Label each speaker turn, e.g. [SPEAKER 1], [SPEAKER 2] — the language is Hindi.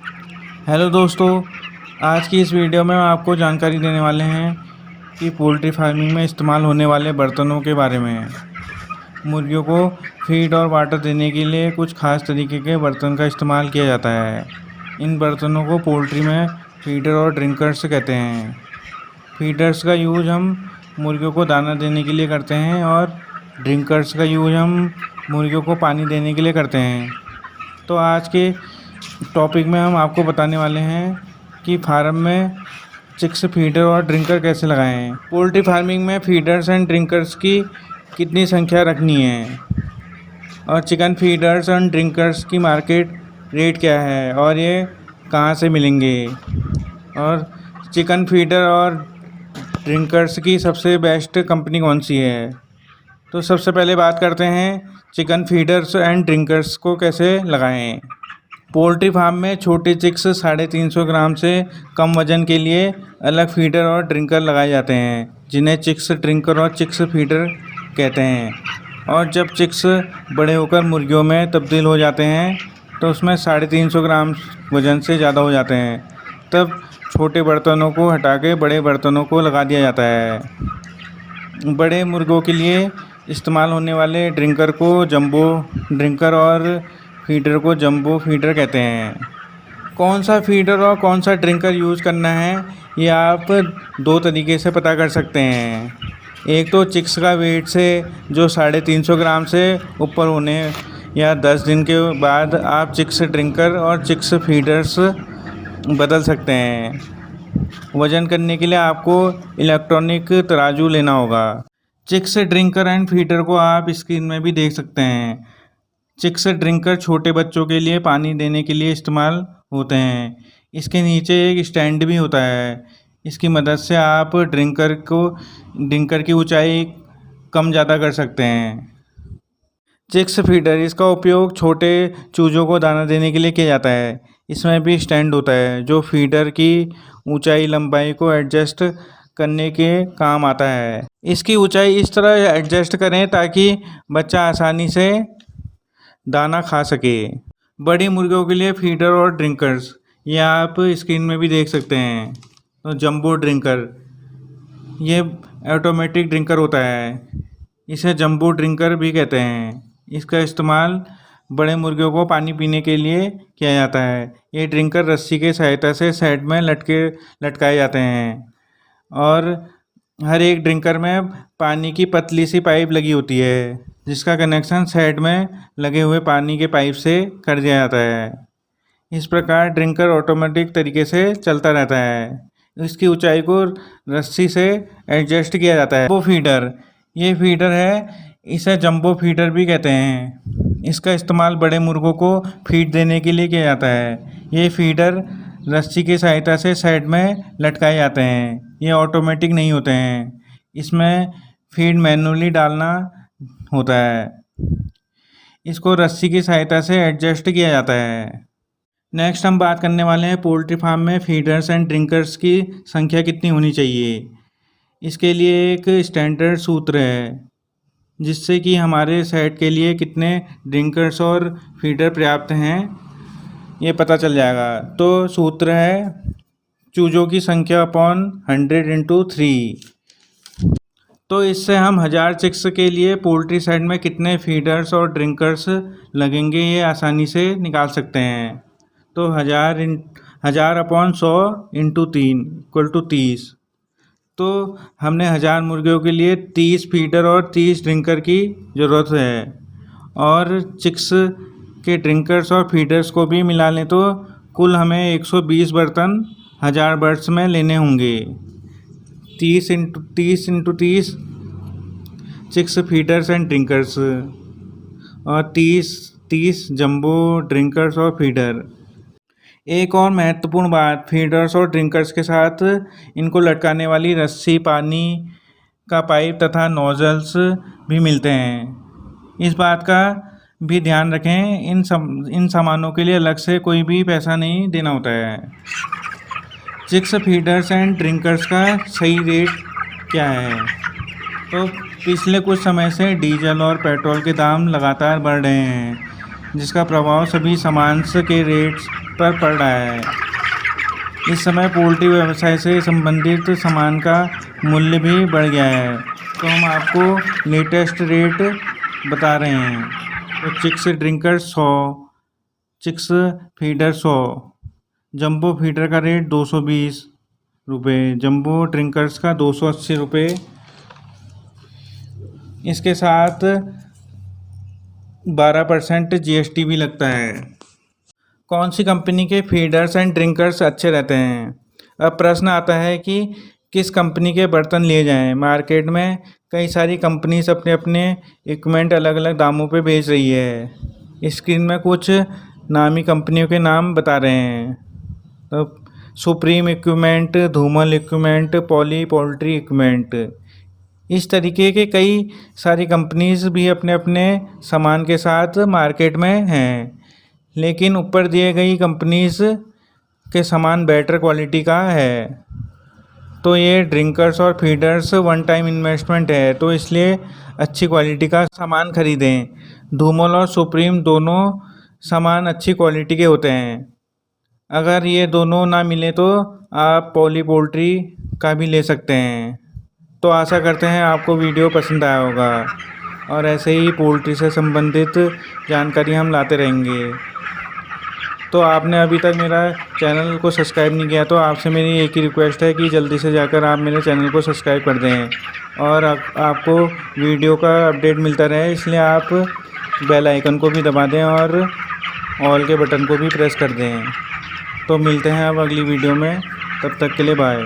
[SPEAKER 1] हेलो दोस्तों, आज की इस वीडियो में हम आपको जानकारी देने वाले हैं कि पोल्ट्री फार्मिंग में इस्तेमाल होने वाले बर्तनों के बारे में। मुर्गियों को फीड और वाटर देने के लिए कुछ खास तरीके के बर्तन का इस्तेमाल किया जाता है। इन बर्तनों को पोल्ट्री में फीडर और ड्रिंकर्स कहते हैं। फीडर्स का यूज हम मुर्गियों को दाना देने के लिए करते हैं और ड्रिंकर्स का यूज हम मुर्गियों को पानी देने के लिए करते हैं। तो आज के टॉपिक में हम आपको बताने वाले हैं कि फार्म में चिक्स फीडर और ड्रिंकर कैसे लगाएं। पोल्ट्री फार्मिंग में फीडर्स एंड ड्रिंकर्स की कितनी संख्या रखनी है और चिकन फीडर्स एंड ड्रिंकर्स की मार्केट रेट क्या है और ये कहाँ से मिलेंगे, और चिकन फीडर और ड्रिंकर्स की सबसे बेस्ट कंपनी कौन सी है। तो सबसे पहले बात करते हैं चिकन फीडर्स एंड ड्रिंकर्स को कैसे लगाएं। पोल्ट्री फार्म में छोटे चिक्स 350 ग्राम से कम वजन के लिए अलग फीडर और ड्रिंकर लगाए जाते हैं, जिन्हें चिक्स ड्रिंकर और चिक्स फीडर कहते हैं। और जब चिक्स बड़े होकर मुर्गियों में तब्दील हो जाते हैं तो उसमें 350 ग्राम वजन से ज़्यादा हो जाते हैं, तब छोटे बर्तनों को हटा के बड़े बर्तनों को लगा दिया जाता है। बड़े मुर्गों के लिए इस्तेमाल होने वाले ड्रिंकर को जंबो ड्रिंकर और फीडर को जंबो फीडर कहते हैं। कौन सा फीडर और कौन सा ड्रिंकर यूज़ करना है ये आप दो तरीके से पता कर सकते हैं। एक तो चिक्स का वेट से, जो 350 ग्राम से ऊपर होने या 10 दिन के बाद आप चिक्स ड्रिंकर और चिक्स फीडर्स बदल सकते हैं। वज़न करने के लिए आपको इलेक्ट्रॉनिक तराजू लेना होगा। चिक्स ड्रिंकर एंड फीडर को आप स्क्रीन में भी देख सकते हैं। चिक्स ड्रिंकर छोटे बच्चों के लिए पानी देने के लिए इस्तेमाल होते हैं। इसके नीचे एक स्टैंड भी होता है। इसकी मदद से आप ड्रिंकर की ऊंचाई कम ज़्यादा कर सकते हैं। चिक्स फीडर, इसका उपयोग छोटे चूज़ों को दाना देने के लिए किया जाता है। इसमें भी स्टैंड होता है जो फीडर की ऊंचाई लंबाई को एडजस्ट करने के काम आता है। इसकी ऊंचाई इस तरह एडजस्ट करें ताकि बच्चा आसानी से दाना खा सके। बड़ी मुर्गियों के लिए फीडर और ड्रिंकर्स, ये आप स्क्रीन में भी देख सकते हैं। तो जंबो ड्रिंकर, ये ऑटोमेटिक ड्रिंकर होता है, इसे जंबो ड्रिंकर भी कहते हैं। इसका इस्तेमाल बड़े मुर्गियों को पानी पीने के लिए किया जाता है। ये ड्रिंकर रस्सी के सहायता से साइड में लटकाए जाते हैं और हर एक ड्रिंकर में पानी की पतली सी पाइप लगी होती है, जिसका कनेक्शन साइड में लगे हुए पानी के पाइप से कर दिया जाता है। इस प्रकार ड्रिंकर ऑटोमेटिक तरीके से चलता रहता है। इसकी ऊंचाई को रस्सी से एडजस्ट किया जाता है। जंबो फीडर, ये फीडर है, इसे जंबो फीडर भी कहते हैं। इसका इस्तेमाल बड़े मुर्गों को फीड देने के लिए किया जाता है। ये फीडर रस्सी की सहायता से साइड में लटकाए जाते हैं। ये ऑटोमेटिक नहीं होते हैं, इसमें फीड मैन्युअली डालना होता है। इसको रस्सी की सहायता से एडजस्ट किया जाता है। नेक्स्ट हम बात करने वाले हैं पोल्ट्री फार्म में फीडर्स एंड ड्रिंकर्स की संख्या कितनी होनी चाहिए। इसके लिए एक स्टैंडर्ड सूत्र है, जिससे कि हमारे सेट के लिए कितने ड्रिंकर्स और फीडर पर्याप्त हैं ये पता चल जाएगा। तो सूत्र है चूज़ों की संख्या अपॉन 100/3। तो इससे हम 1000 चिक्स के लिए पोल्ट्री सेट में कितने फीडर्स और ड्रिंकर्स लगेंगे ये आसानी से निकाल सकते हैं। तो 1000/100 × 3 = 30। तो हमने 1000 मुर्गियों के लिए 30 फीडर और 30 ड्रिंकर की ज़रूरत है, और चिक्स के ड्रिंकर्स और फीडर्स को भी मिला लें तो कुल हमें 120 बर्तन 1000 बर्ड्स में लेने होंगे। 30 × 30 चिक्स फीडर्स एंड ड्रिंकर्स और 30 जंबो ड्रिंकर्स और फीडर। एक और महत्वपूर्ण बात, फीडर्स और ड्रिंकर्स के साथ इनको लटकाने वाली रस्सी, पानी का पाइप तथा नोजल्स भी मिलते हैं। इस बात का भी ध्यान रखें, इन सामानों के लिए अलग से कोई भी पैसा नहीं देना होता है। चिक्स फीडर्स एंड ड्रिंकर्स का सही रेट क्या है। तो पिछले कुछ समय से डीजल और पेट्रोल के दाम लगातार बढ़ रहे हैं, जिसका प्रभाव सभी सामान्य के रेट्स पर पड़ रहा है। इस समय पोल्ट्री व्यवसाय से संबंधित सामान का मूल्य भी बढ़ गया है, तो हम आपको लेटेस्ट रेट बता रहे हैं। तो chicks drinker 100, chicks feeder 100, jumbo feeder का रेट 220 रुपये, जंबो ड्रिंकर्स का 280 रुपये। इसके साथ 12% GST भी लगता है। कौन सी कंपनी के फीडर्स एंड ड्रिंकर्स अच्छे रहते हैं? अब प्रश्न आता है कि किस कंपनी के बर्तन लिए जाएं। मार्केट में कई सारी कंपनीज अपने अपने इक्विपमेंट अलग अलग दामों पे बेच रही है। स्क्रीन में कुछ नामी कंपनियों के नाम बता रहे हैं। तो supreme equipment, Dhumal equipment, poly poultry equipment, इस तरीके के कई सारी कंपनीज भी अपने अपने सामान के साथ मार्केट में हैं, लेकिन ऊपर दिए गई कंपनीज के सामान बेटर क्वालिटी का है। तो ये ड्रिंकर्स और फीडर्स वन टाइम इन्वेस्टमेंट है, तो इसलिए अच्छी क्वालिटी का सामान खरीदें। धूमल और सुप्रीम दोनों सामान अच्छी क्वालिटी के होते हैं। अगर ये दोनों ना मिले तो आप पॉली पोल्ट्री का भी ले सकते हैं। तो आशा करते हैं आपको वीडियो पसंद आया होगा और ऐसे ही पोल्ट्री से संबंधित जानकारी हम लाते रहेंगे। तो आपने अभी तक मेरा चैनल को सब्सक्राइब नहीं किया तो आपसे मेरी एक ही रिक्वेस्ट है कि जल्दी से जाकर आप मेरे चैनल को सब्सक्राइब कर दें और आपको वीडियो का अपडेट मिलता रहे, इसलिए आप बेल आइकन को भी दबा दें और ऑल के बटन को भी प्रेस कर दें। तो मिलते हैं अब अगली वीडियो में, तब तक के लिए बाय।